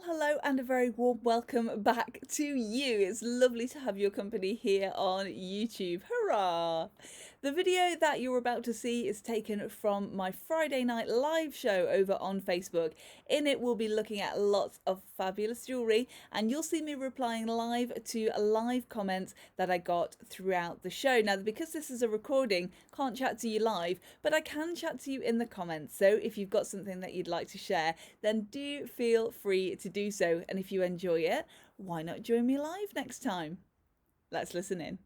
Well, hello and a very warm welcome back to you. It's lovely to have your company here on YouTube. Hurrah! The video that you're about to see is taken from my Friday night live show over on Facebook. In it, we'll be looking at lots of fabulous jewellery, and you'll see me replying live to live comments that I got throughout the show. Now, because this is a recording, can't chat to you live, but I can chat to you in the comments. So if you've got something that you'd like to share, then do feel free to do so. And if you enjoy it, why not join me live next time? Let's listen in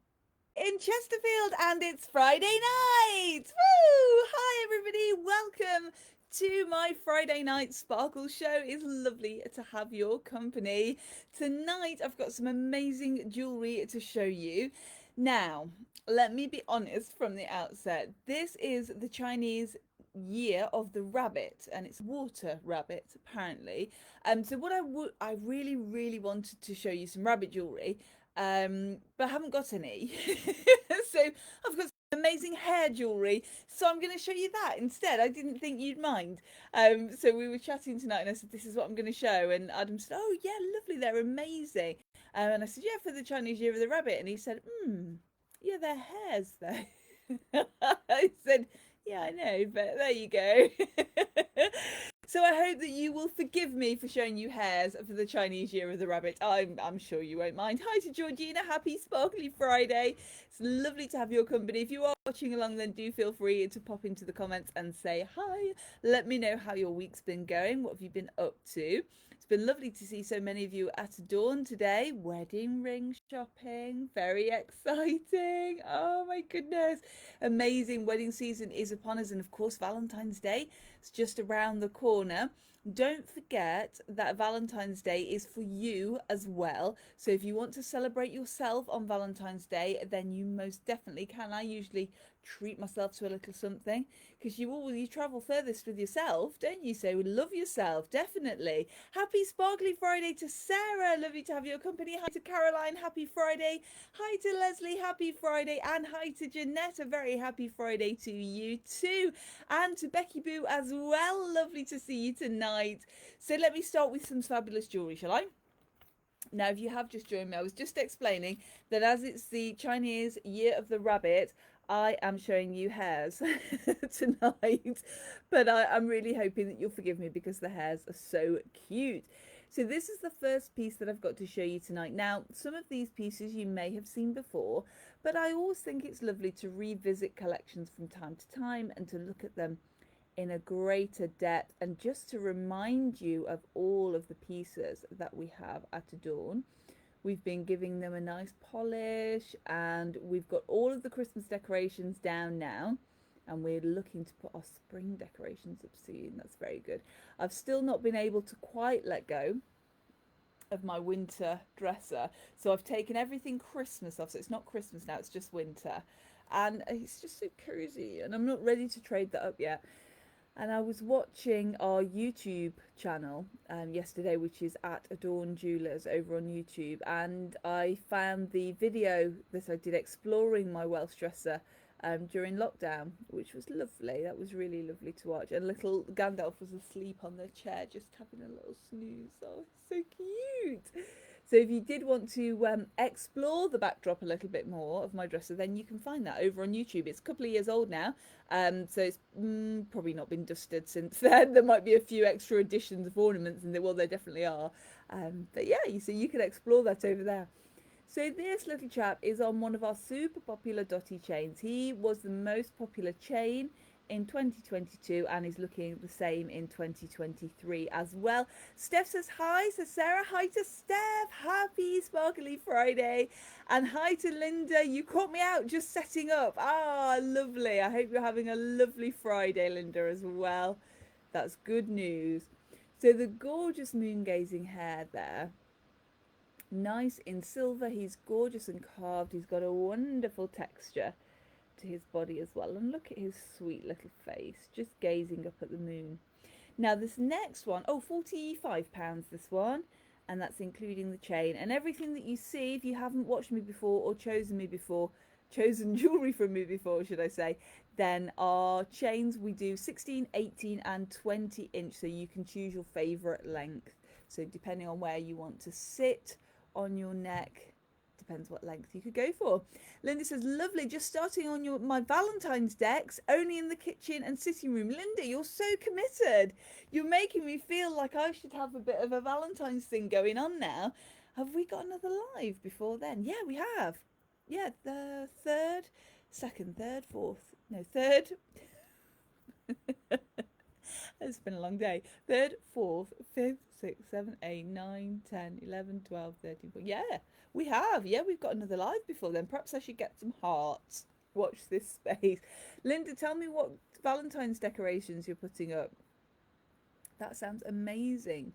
Chesterfield, and it's Friday night. Woo! Hi, everybody. Welcome to my Friday night sparkle show. It's lovely to have your company. Tonight, I've got some amazing jewelry to show you. Now, let me be honest from the outset. This is the Chinese year of the rabbit, and it's water rabbit apparently. So what I really wanted to show you some rabbit jewelry, but I haven't got any. So I've got some amazing hair jewelry, so I'm going to show you that instead. I didn't think you'd mind. So we were chatting tonight, and I said, this is what I'm going to show, and Adam said, oh yeah, lovely, they're amazing. And I said, yeah, for the Chinese year of the rabbit, and he said, yeah, they're hares though. I said, yeah, I know, but there you go. So I hope that you will forgive me for showing you hares for the Chinese year of the rabbit. I'm sure you won't mind. Hi to Georgina. Happy Sparkly Friday. It's lovely to have your company. If you are watching along, then do feel free to pop into the comments and say hi. Let me know how your week's been going. What have you been up to? It's been lovely to see so many of you at dawn today. Wedding ring shopping. Very exciting. Oh my goodness. Amazing. Wedding season is upon us. And of course, Valentine's Day is just around the corner. Don't forget that Valentine's Day is for you as well. So if you want to celebrate yourself on Valentine's Day, then you most definitely can. I usually treat myself to a little something, because you travel furthest with yourself, don't you? So love yourself, definitely. Happy Sparkly Friday to Sarah. Lovely to have your company. Hi to Caroline. Happy Friday. Hi to Leslie. Happy Friday. And hi to Jeanette. A very happy Friday to you too. And to Becky Boo as well. Lovely to see you tonight. So let me start with some fabulous jewelry, shall I? Now, if you have just joined me, I was just explaining that as it's the Chinese year of the rabbit, I am showing you hares tonight, but I'm really hoping that you'll forgive me because the hares are so cute. So this is the first piece that I've got to show you tonight. Now, some of these pieces you may have seen before, but I always think it's lovely to revisit collections from time to time and to look at them in a greater depth, and just to remind you of all of the pieces that we have at Adorn. We've been giving them a nice polish, and we've got all of the Christmas decorations down now, and we're looking to put our spring decorations up soon. That's very good. I've still not been able to quite let go of my winter dresser, so I've taken everything Christmas off, so it's not Christmas now, it's just winter, and it's just so cozy, and I'm not ready to trade that up yet. And I was watching our YouTube channel yesterday, which is at Adorn Jewelers over on YouTube, and I found the video that I did exploring my Welsh dresser during lockdown, which was lovely. That was really lovely to watch. And little Gandalf was asleep on the chair, just having a little snooze. Oh, so cute. So if you did want to explore the backdrop a little bit more of my dresser, then you can find that over on YouTube. It's a couple of years old now, so it's probably not been dusted since then. There might be a few extra additions of ornaments, and well, there definitely are. But yeah, so you can explore that over there. So this little chap is on one of our super popular Dotty chains. He was the most popular chain in 2022 and is looking the same in 2023 as well. Steph says hi. So Sarah, hi to Steph. Happy Sparkly Friday. And hi to Linda. You caught me out just setting up. Ah, lovely. I hope you're having a lovely Friday, Linda, as well. That's good news. So the gorgeous moongazing hair there, nice in silver. He's gorgeous and carved. He's got a wonderful texture to his body as well, and look at his sweet little face just gazing up at the moon. Now this next one, oh, £45 this one, and that's including the chain and everything that you see. If you haven't watched me before or chosen jewelry from me before, should I say, then our chains, we do 16, 18 and 20 inch, so you can choose your favorite length. So depending on where you want to sit on your neck, depends what length you could go for. Linda says, lovely, just starting on my Valentine's decks, only in the kitchen and sitting room. Linda, you're so committed. You're making me feel like I should have a bit of a Valentine's thing going on now. Have we got another live before then? Yeah, we have. Yeah, the third, second, third, fourth. No, third. It's been a long day. Third, fourth, fifth, sixth, seventh, eighth, 9, 10, 11, 12, 13. Yeah, we have. Yeah, we've got another live before then. Perhaps I should get some hearts. Watch this space. Linda, tell me what Valentine's decorations you're putting up. That sounds amazing.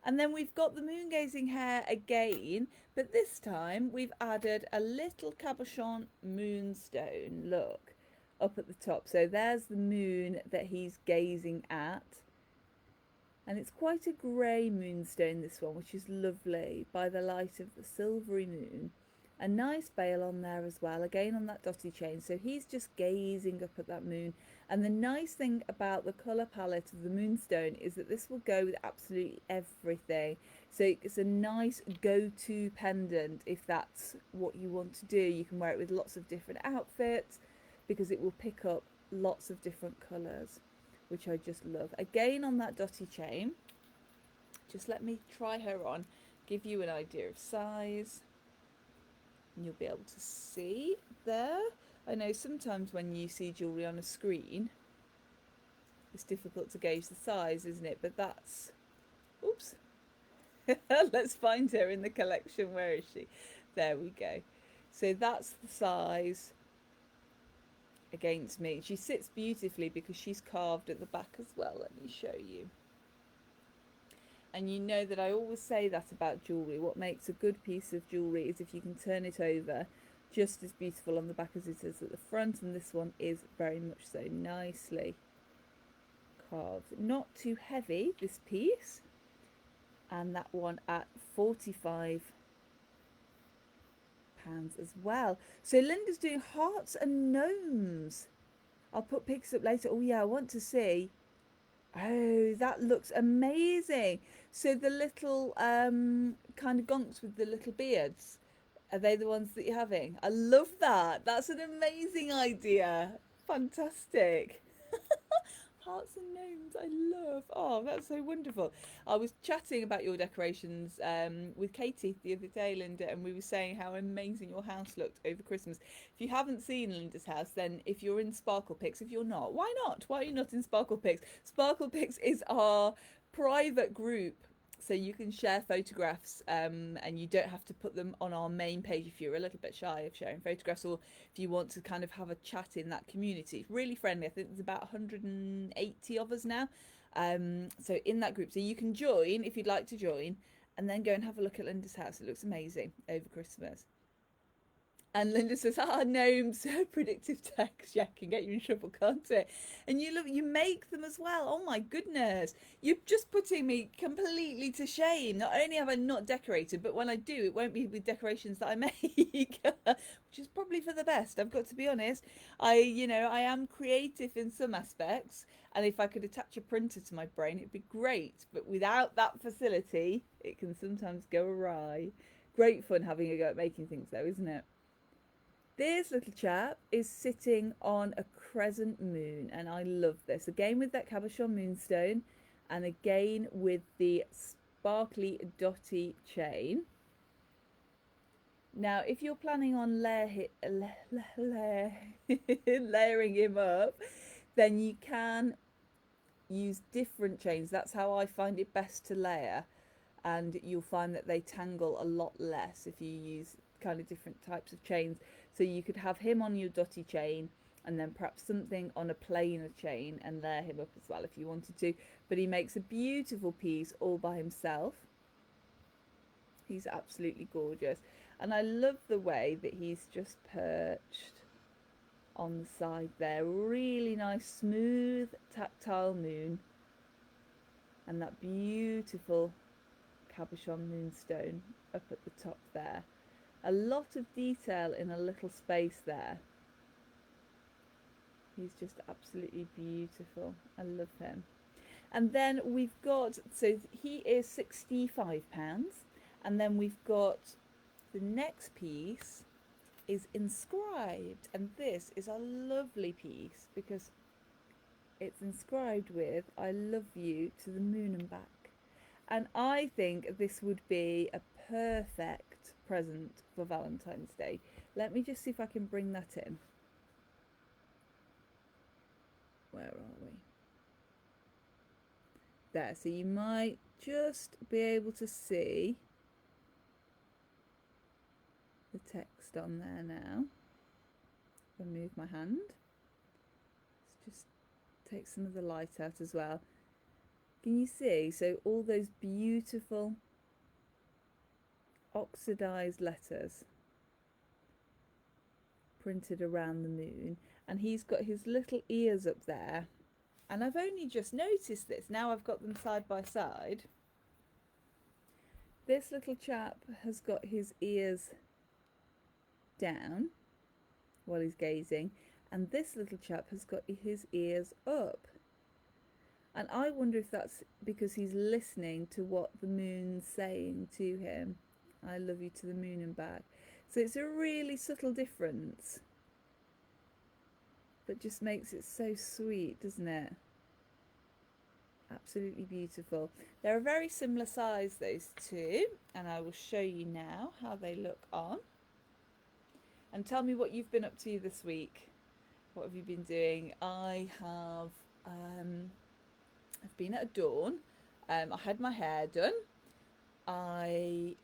And then we've got the Moongazing hare again, but this time we've added a little cabochon moonstone. Look, up at the top. So there's the moon that he's gazing at. And it's quite a grey moonstone, this one, which is lovely, by the light of the silvery moon. A nice veil on there as well, again on that dotty chain. So he's just gazing up at that moon. And the nice thing about the colour palette of the moonstone is that this will go with absolutely everything. So it's a nice go-to pendant if that's what you want to do. You can wear it with lots of different outfits because it will pick up lots of different colours, which I just love. Again on that dotty chain. Just let me try her on, give you an idea of size. And you'll be able to see there. I know sometimes when you see jewellery on a screen, it's difficult to gauge the size, isn't it? But that's, oops. Let's find her in the collection. Where is she? There we go. So that's the size against me. She sits beautifully because she's carved at the back as well. Let me show you. And you know that I always say that about jewellery. What makes a good piece of jewellery is if you can turn it over, just as beautiful on the back as it is at the front. And this one is very much so, nicely carved. Not too heavy, this piece. And that one at £45 as well. So Linda's doing hearts and gnomes. I'll put pics up later. Oh yeah, I want to see. Oh, that looks amazing. So the little kind of gonks with the little beards, are they the ones that you're having? I love that. That's an amazing idea. Fantastic. Hearts and gnomes, I love. Oh, that's so wonderful. I was chatting about your decorations with Katie the other day, Linda, and we were saying how amazing your house looked over Christmas. If you haven't seen Linda's house, then if you're in Sparkle Pics, if you're not, why not? Why are you not in Sparkle Pics? Sparkle Pics is our private group, so you can share photographs and you don't have to put them on our main page if you're a little bit shy of sharing photographs, or if you want to kind of have a chat in that community. It's really friendly. I think there's about 180 of us now, so in that group, so you can join if you'd like to join, and then go and have a look at Linda's house. It looks amazing over Christmas. And Linda says, gnomes, predictive text, yeah, can get you in trouble, can't it? And you look, you make them as well. Oh my goodness. You're just putting me completely to shame. Not only have I not decorated, but when I do, it won't be with decorations that I make, which is probably for the best. I've got to be honest. I am creative in some aspects. And if I could attach a printer to my brain, it'd be great. But without that facility, it can sometimes go awry. Great fun having a go at making things though, isn't it? This little chap is sitting on a crescent moon, and I love this. Again with that cabochon moonstone, and again with the sparkly dotty chain. Now, if you're planning on layering him up, then you can use different chains. That's how I find it best to layer, and you'll find that they tangle a lot less if you use kind of different types of chains. So you could have him on your dotty chain and then perhaps something on a plainer chain and layer him up as well if you wanted to. But he makes a beautiful piece all by himself. He's absolutely gorgeous. And I love the way that he's just perched on the side there. Really nice, smooth, tactile moon. And that beautiful cabochon moonstone up at the top there. A lot of detail in a little space there. He's just absolutely beautiful. I love him. And then we've got, so he is £65. And then we've got the next piece is inscribed. And this is a lovely piece because it's inscribed with "I love you to the moon and back." And I think this would be a perfect present for Valentine's Day. Let me just see if I can bring that in. Where are we? There, so you might just be able to see the text on there now. I'll move my hand. Let's just take some of the light out as well. Can you see? So all those beautiful oxidized letters printed around the moon, and he's got his little ears up there, and I've only just noticed this now. I've got them side by side. This little chap has got his ears down while he's gazing, and this little chap has got his ears up. And I wonder if that's because he's listening to what the moon's saying to him. I love you to the moon and back. So it's a really subtle difference, but just makes it so sweet, doesn't it? Absolutely beautiful. They're a very similar size, those two, and I will show you now how they look on. And tell me what you've been up to this week. What have you been doing? I have I've been at a dawn. I had my hair done. What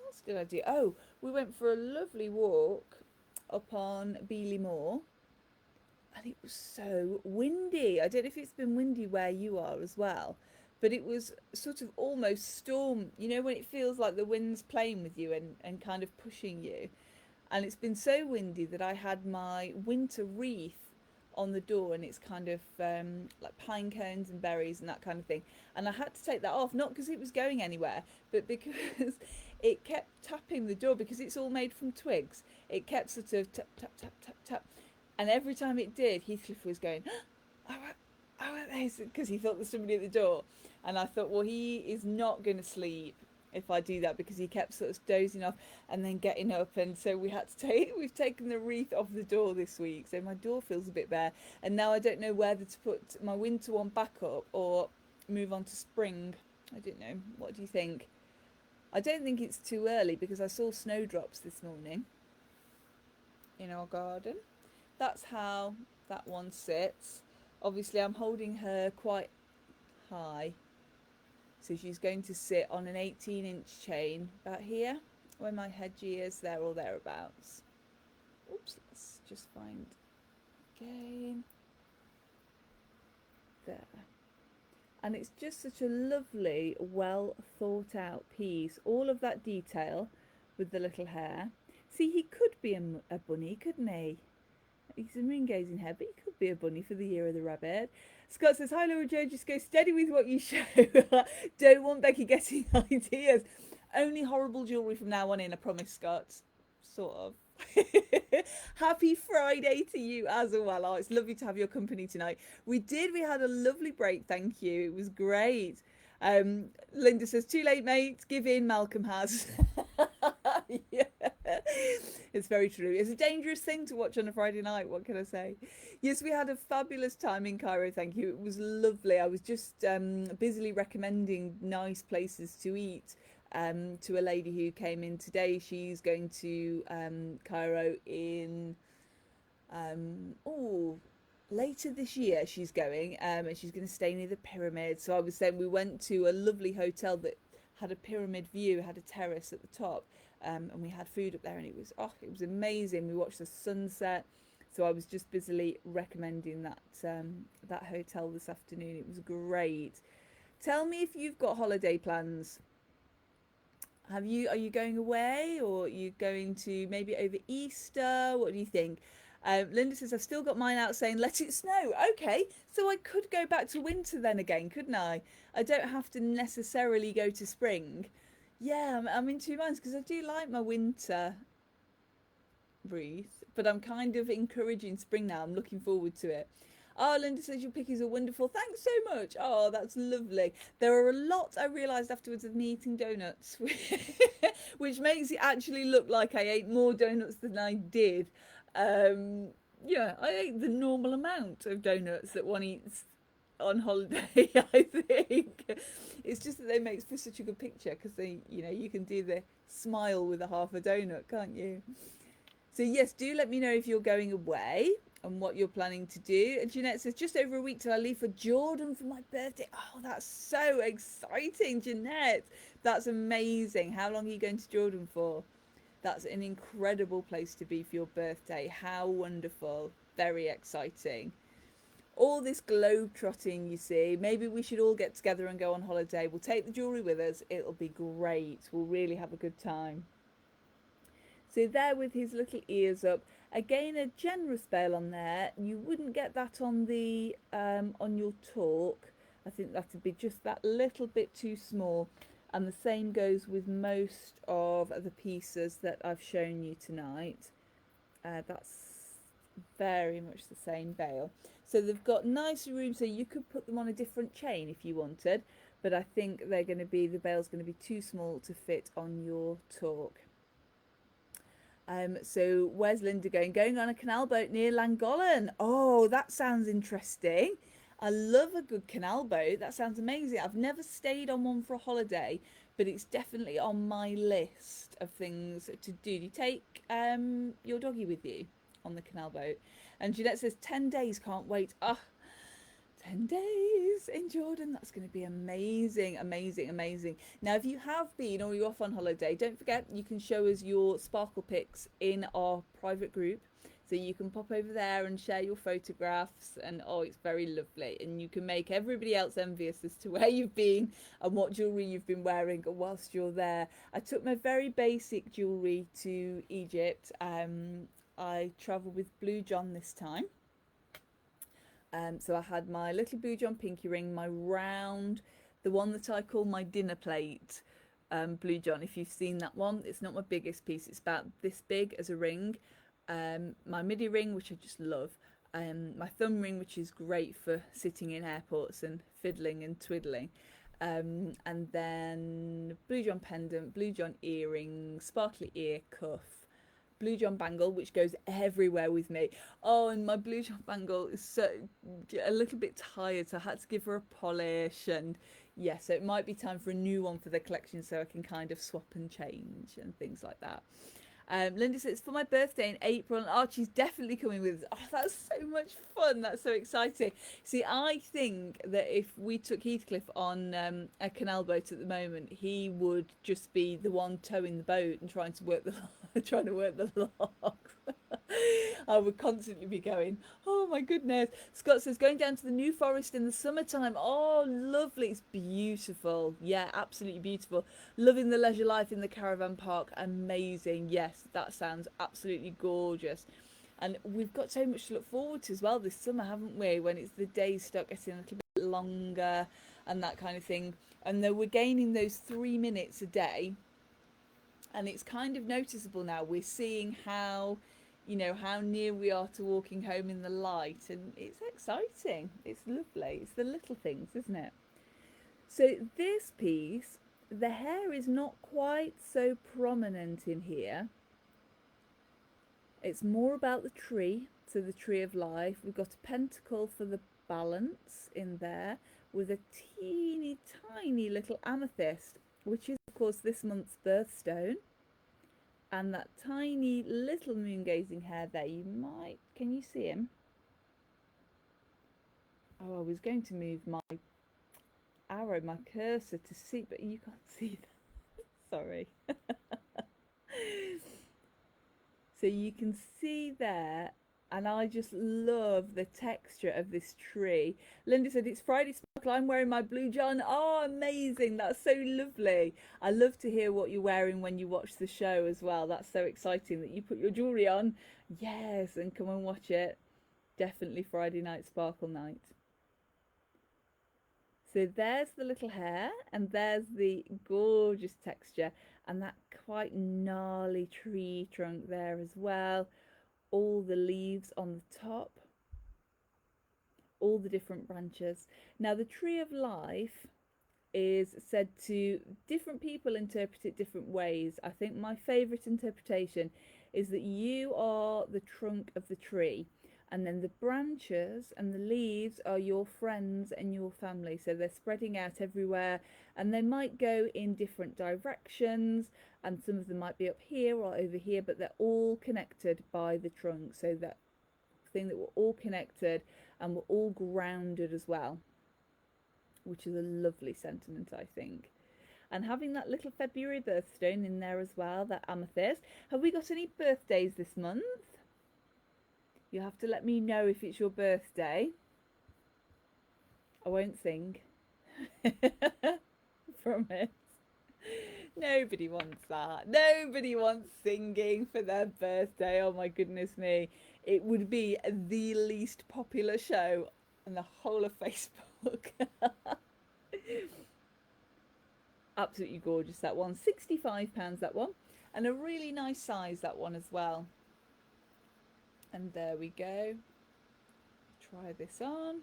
else did I do? Oh, we went for a lovely walk up on Beeley Moor, and it was so windy. I don't know if it's been windy where you are as well, but it was sort of almost storm, you know, when it feels like the wind's playing with you and kind of pushing you. And it's been so windy that I had my winter wreath on the door, and it's kind of like pine cones and berries and that kind of thing, and I had to take that off, not because it was going anywhere, but because it kept tapping the door, because it's all made from twigs. It kept sort of tap tap tap tap tap, and every time it did, Heathcliff was going, oh, because he thought there's somebody at the door. And I thought, well, he is not going to sleep if I do that, because he kept sort of dozing off and then getting up. And so we've taken the wreath off the door this week, so my door feels a bit bare, and now I don't know whether to put my winter one back up or move on to spring. I don't know. What do you think? I don't think it's too early, because I saw snowdrops this morning in our garden. That's how that one sits. Obviously I'm holding her quite high, so she's going to sit on an 18-inch chain about here, where my hedgie is, there or thereabouts. Oops, let's just find again. There. And it's just such a lovely, well thought out piece. All of that detail with the little hair. See, he could be a bunny, couldn't he? He's a moongazing hair, but he could be a bunny for the year of the rabbit. Scott says, hi Laura Jo, just go steady with what you show. Don't want Becky getting ideas. Only horrible jewellery from now on in, I promise, Scott. Sort of. Happy Friday to you as well. Oh, it's lovely to have your company tonight. We had a lovely break, thank you. It was great. Linda says, too late, mate. Give in, Malcolm has. Yeah. It's very true. It's a dangerous thing to watch on a Friday night. What can I say? Yes, we had a fabulous time in Cairo. Thank you. It was lovely. I was just busily recommending nice places to eat to a lady who came in today. She's going to Cairo in later this year. She's going and she's going to stay near the pyramid. So I was saying we went to a lovely hotel that had a pyramid view, had a terrace at the top. And we had food up there, and it was amazing. We watched the sunset, so I was just busily recommending that hotel this afternoon. It was great. Tell me if you've got holiday plans. Are you going away, or are you going to maybe over Easter? What do you think? Linda says, I've still got mine out saying let it snow. Okay, so I could go back to winter then again, couldn't I? I don't have to necessarily go to spring. Yeah, I'm in two minds, because I do like my winter wreath, but I'm kind of encouraging spring now. I'm looking forward to it. Oh, Linda says your pickies are wonderful. Thanks so much. Oh, that's lovely. There are a lot I realised afterwards of me eating donuts, which makes it actually look like I ate more donuts than I did. Um, yeah, I ate the normal amount of donuts that one eats on holiday. I think it's just that they make for such a good picture because you can do the smile with a half a donut, can't you? So yes, do let me know if you're going away and what you're planning to do. And Jeanette says, just over a week till I leave for Jordan for my birthday. Oh, that's so exciting, Jeanette. That's amazing. How long are you going to Jordan for? That's an incredible place to be for your birthday. How wonderful. Very exciting. All this globe trotting, you see. Maybe we should all get together and go on holiday. We'll take the jewellery with us. It'll be great. We'll really have a good time. So there with his little ears up. Again, a generous bale on there. You wouldn't get that on the on your talk. I think that'd be just that little bit too small. And the same goes with most of the pieces that I've shown you tonight. That's very much the same bale. So they've got nice room, so you could put them on a different chain if you wanted. But I think they're going to be, the bale's going to be too small to fit on your talk. So where's Linda going? Going on a canal boat near Llangollen. Oh, that sounds interesting. I love a good canal boat. That sounds amazing. I've never stayed on one for a holiday, but it's definitely on my list of things to do. Do you take your doggy with you on the canal boat? And Jeanette says 10 days, can't wait. Ah, 10 days in Jordan. That's going to be amazing, amazing, amazing. Now, if you have been or you're off on holiday, don't forget you can show us your sparkle pics in our private group. So you can pop over there and share your photographs, and oh, it's very lovely. And you can make everybody else envious as to where you've been and what jewellery you've been wearing whilst you're there. I took my very basic jewellery to Egypt. I travelled with Blue John this time. So I had my little Blue John pinky ring, my round, the one that I call my dinner plate, Blue John. If you've seen that one, it's not my biggest piece. It's about this big as a ring. My midi ring, which I just love. My thumb ring, which is great for sitting in airports and fiddling and twiddling. And then Blue John pendant, Blue John earring, sparkly ear cuff. Blue John bangle, which goes everywhere with me. Oh, and my Blue John bangle is so a little bit tired, so I had to give her a polish. And yeah, so it might be time for a new one for the collection, so I can kind of swap and change and things like that. Linda says it's for my birthday in April, and Archie's definitely coming with us. Oh, that's so much fun. That's so exciting. See, I think that if we took Heathcliff on a canal boat at the moment, he would just be the one towing the boat and trying to work the locks. I would constantly be going, oh my goodness. Scott says going down to the New Forest in the summertime. Oh, lovely. It's beautiful. Yeah, absolutely beautiful. Loving the leisure life in the caravan park. Amazing. Yes, that sounds absolutely gorgeous. And we've got so much to look forward to as well this summer, haven't we? When it's the days start getting a little bit longer and that kind of thing. And though we're gaining those 3 minutes a day, and it's kind of noticeable now. We're seeing how near we are to walking home in the light, and it's exciting. It's lovely. It's the little things, isn't it? So this piece, the hair is not quite so prominent in here. It's more about the tree, so the tree of life. We've got a pentacle for the balance in there with a teeny tiny little amethyst, which is of course this month's birthstone. And that tiny little moongazing hair there, can you see him? Oh, I was going to move my arrow, my cursor to see, but you can't see that. Sorry. So you can see there, and I just love the texture of this tree. Linda said, it's Friday Sparkle, I'm wearing my Blue John. Oh, amazing. That's so lovely. I love to hear what you're wearing when you watch the show as well. That's so exciting that you put your jewellery on. Yes, and come and watch it. Definitely Friday night Sparkle night. So there's the little hair, and there's the gorgeous texture, and that quite gnarly tree trunk there as well. All the leaves on the top. all the different branches. Now the tree of life is said to, different people interpret it different ways. I think my favourite interpretation is that you are the trunk of the tree, and then the branches and the leaves are your friends and your family. So they're spreading out everywhere, and they might go in different directions, and some of them might be up here or over here, but they're all connected by the trunk. So that thing that we're all connected and we're all grounded as well, which is a lovely sentiment, I think. And having that little February birthstone in there as well, that amethyst. Have we got any birthdays this month? You have to let me know if it's your birthday. I won't sing. Promise. Nobody wants that. Nobody wants singing for their birthday. Oh my goodness me. It would be the least popular show in the whole of Facebook. Absolutely gorgeous, that one. £65 that one, and a really nice size, that one as well. And there we go. Try this on.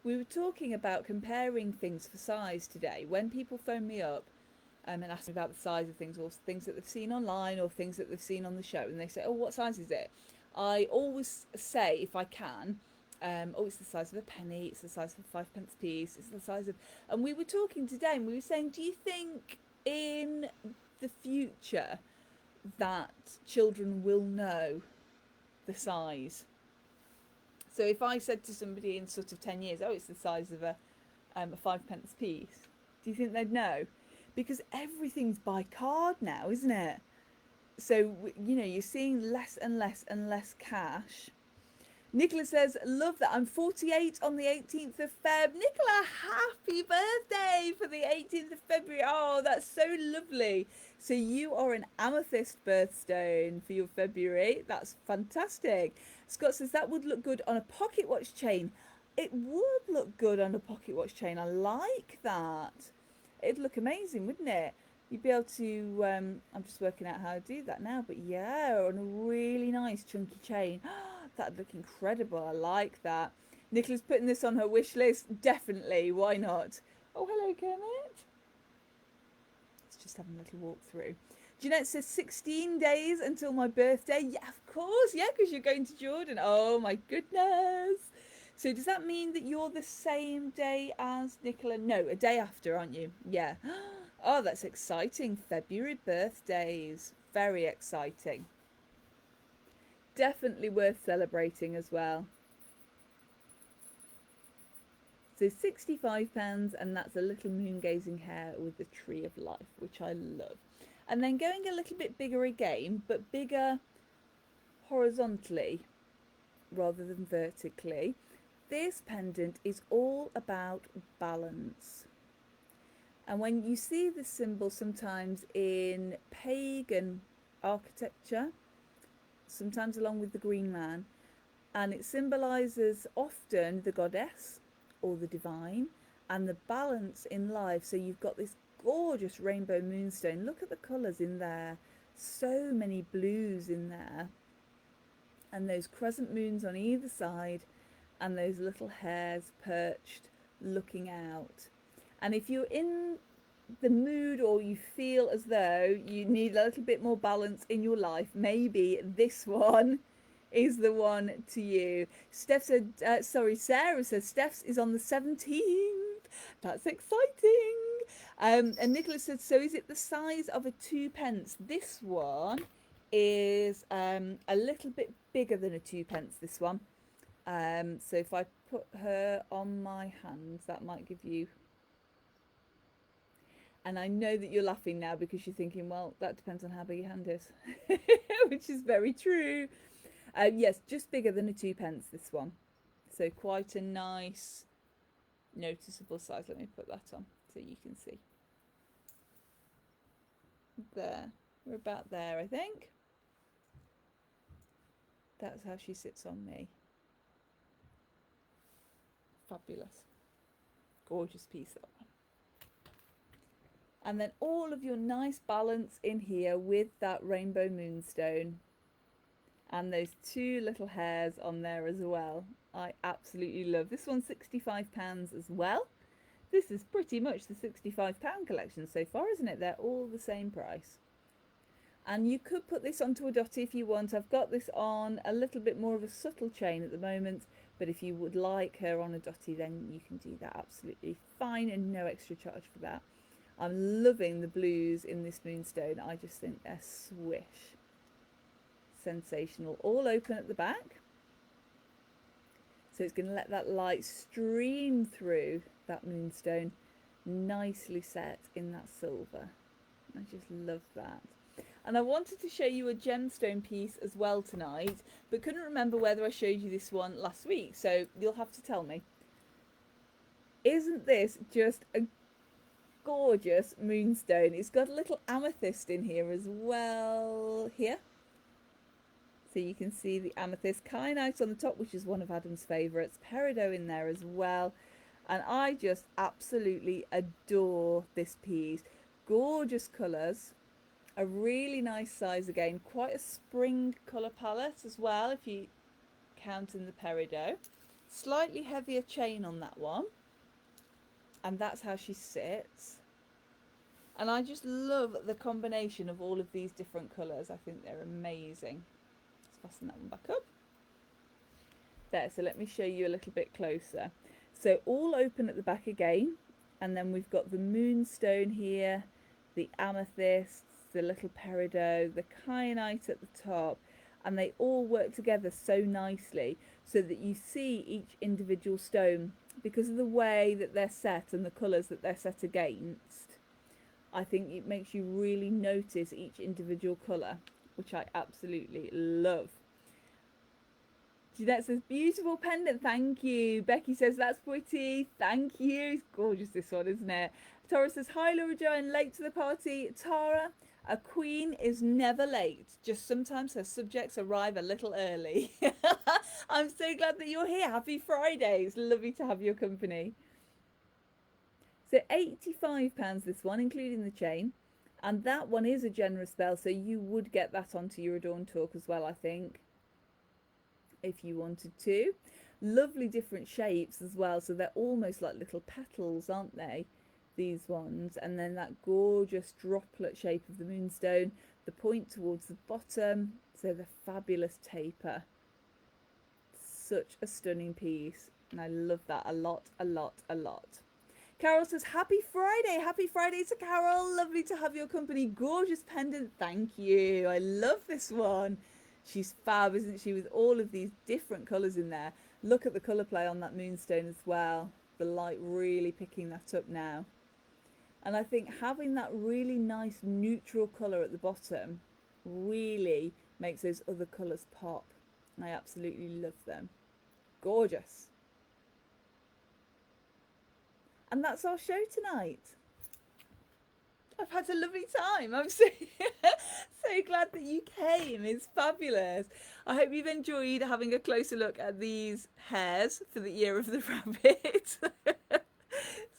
We were talking about comparing things for size today. When people phone me up and ask me about the size of things, or things that they've seen online or things that they've seen on the show, and they say, oh, what size is it? I always say, if I can, oh, it's the size of a penny, it's the size of a 5p piece, it's the size of... And we were talking today and we were saying, do you think in the future that children will know the size? So if I said to somebody in sort of 10 years, oh, it's the size of a 5p piece, do you think they'd know? Because everything's by card now, isn't it? So, you know, you're seeing less and less and less cash. Nicola says, love that. I'm 48 on the 18th of Feb. Nicola, happy birthday for the 18th of February. Oh, that's so lovely. So you are an amethyst birthstone for your February. That's fantastic. Scott says, that would look good on a pocket watch chain. It would look good on a pocket watch chain. I like that. It'd look amazing, wouldn't it? You'd be able to, I'm just working out how to do that now, but yeah, on a really nice chunky chain. That'd look incredible. I like that. Nicola's putting this on her wish list. Definitely. Why not? Oh, hello, Kermit. Let's just have a little walk through. Jeanette says 16 days until my birthday. Yeah, of course. Yeah, because you're going to Jordan. Oh, my goodness. So does that mean that you're the same day as Nicola? No, a day after, aren't you? Yeah. Oh, that's exciting. February birthdays. Very exciting. Definitely worth celebrating as well. So £65, and that's a little moongazing hare with the tree of life, which I love. And then going a little bit bigger again, but bigger horizontally rather than vertically. This pendant is all about balance. And when you see this symbol sometimes in pagan architecture, sometimes along with the green man, and it symbolises often the goddess or the divine and the balance in life. So you've got this gorgeous rainbow moonstone. Look at the colours in there. So many blues in there. And those crescent moons on either side, and those little hares perched looking out. And if you're in the mood or you feel as though you need a little bit more balance in your life, maybe this one is the one to you. Steph said, Sarah says Steph's is on the 17th. That's exciting. And Nicholas said, so is it the size of a 2p? This one is a little bit bigger than a 2p, this one. So if I put her on my hands, that might give you... And I know that you're laughing now because you're thinking, well, that depends on how big your hand is, which is very true. Yes, just bigger than a 2p, this one. So quite a nice, noticeable size. Let me put that on so you can see. There. We're about there, I think. That's how she sits on me. Fabulous. Gorgeous piece, that one. And then all of your nice balance in here with that rainbow moonstone. And those two little hares on there as well. I absolutely love. This one's £65 as well. This is pretty much the £65 collection so far, isn't it? They're all the same price. And you could put this onto a dotty if you want. I've got this on a little bit more of a subtle chain at the moment, but if you would like her on a dotty, then you can do that absolutely fine and no extra charge for that. I'm loving the blues in this moonstone. I just think they're swish. Sensational. All open at the back. So it's going to let that light stream through that moonstone, nicely set in that silver. I just love that. And I wanted to show you a gemstone piece as well tonight, but couldn't remember whether I showed you this one last week, so you'll have to tell me. Isn't this just a gorgeous moonstone? It's got a little amethyst in here as well, here. So you can see the amethyst, kyanite on the top, which is one of Adam's favourites, peridot in there as well. And I just absolutely adore this piece. Gorgeous colours, a really nice size again, quite a spring colour palette as well if you count in the peridot. Slightly heavier chain on that one, and that's how she sits. And I just love the combination of all of these different colours. I think they're amazing. Let's fasten that one back up. There, so let me show you a little bit closer. So all open at the back again, and then we've got the moonstone here, the amethyst, the little peridot, the kyanite at the top, and they all work together so nicely so that you see each individual stone because of the way that they're set and the colours that they're set against. I think it makes you really notice each individual colour, which I absolutely love. Jeanette says, beautiful pendant, thank you. Becky says, that's pretty, thank you. It's gorgeous, this one, isn't it? Tara says, hi Laura Jo, I'm late to the party. Tara, a queen is never late, just sometimes her subjects arrive a little early. I'm so glad that you're here. Happy Friday. It's lovely to have your company. So £85 this one, including the chain. And that one is a generous bell, so you would get that onto your Adorn Talk as well, I think, if you wanted to. Lovely different shapes as well, so they're almost like little petals, aren't they, these ones? And then that gorgeous droplet shape of the moonstone, the point towards the bottom, so the fabulous taper. Such a stunning piece, and I love that a lot, a lot, a lot. Carol says, happy Friday. Happy Friday to Carol. Lovely to have your company. Gorgeous pendant. Thank you. I love this one. She's fab, isn't she, with all of these different colours in there. Look at the colour play on that moonstone as well. The light really picking that up now. And I think having that really nice neutral colour at the bottom really makes those other colours pop. I absolutely love them. Gorgeous. And that's our show tonight. I've had a lovely time. I'm so, so glad that you came. It's fabulous. I hope you've enjoyed having a closer look at these hares for the year of the rabbit. It's a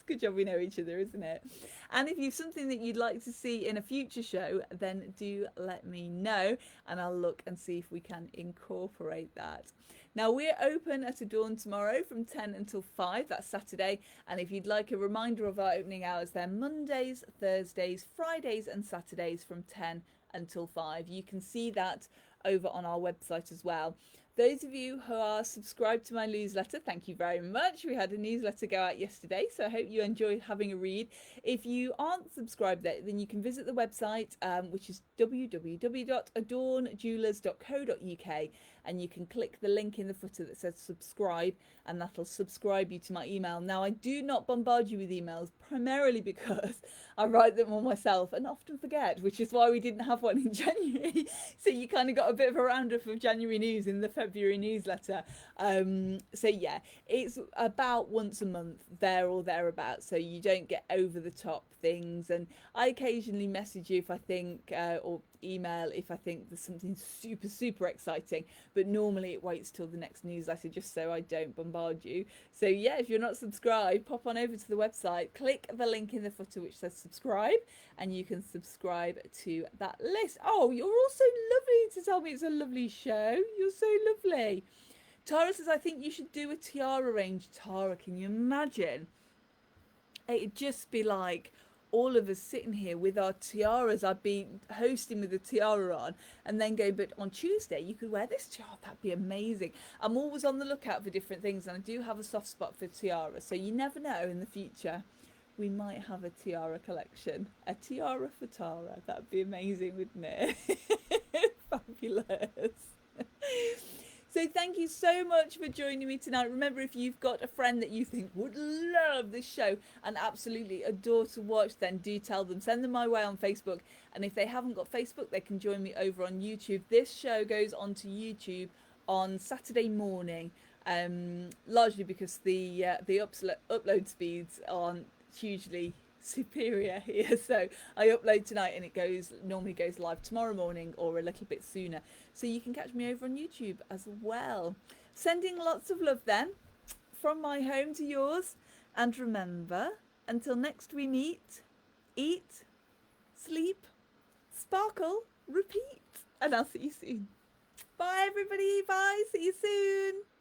good job we know each other, isn't it? And if you've something that you'd like to see in a future show, then do let me know and I'll look and see if we can incorporate that. Now, we're open at Adorn tomorrow from 10 until 5, that's Saturday. And if you'd like a reminder of our opening hours, they're Mondays, Thursdays, Fridays and Saturdays from 10 until 5. You can see that over on our website as well. Those of you who are subscribed to my newsletter, thank you very much. We had a newsletter go out yesterday, so I hope you enjoyed having a read. If you aren't subscribed there, then you can visit the website, which is www.adornjewellers.co.uk, and you can click the link in the footer that says subscribe, and that'll subscribe you to my email. Now, I do not bombard you with emails, primarily because I write them all myself and often forget, which is why we didn't have one in January. So you kind of got a bit of a roundup of January news in the February newsletter. So yeah, it's about once a month, there or thereabouts, so you don't get over the top things. And I occasionally message you if I think, or email if I think there's something super exciting, but normally it waits till the next newsletter just so I don't bombard you. So yeah, if you're not subscribed, pop on over to the website, click the link in the footer which says subscribe, and you can subscribe to that list. Oh, you're also lovely to tell me it's a lovely show. You're so lovely. Tara says, I think you should do a tiara range. Tara, can you imagine? It'd just be like all of us sitting here with our tiaras. I'd be hosting with a tiara on and then go, but on Tuesday you could wear this tiara. That'd be amazing. I'm always on the lookout for different things, and I do have a soft spot for tiaras, so you never know, in the future we might have a tiara collection. A tiara for Tara. That'd be amazing, wouldn't it? Fabulous. So thank you so much for joining me tonight. Remember, if you've got a friend that you think would love this show and absolutely adore to watch, then do tell them. Send them my way on Facebook. And if they haven't got Facebook, they can join me over on YouTube. This show goes onto YouTube on Saturday morning, largely because the upload speeds aren't hugely superior here, so I upload tonight and it normally goes live tomorrow morning or a little bit sooner, so you can catch me over on YouTube as well. Sending lots of love then from my home to yours, and remember, until next we meet, eat, sleep, sparkle, repeat, and I'll see you soon. Bye everybody, bye, see you soon.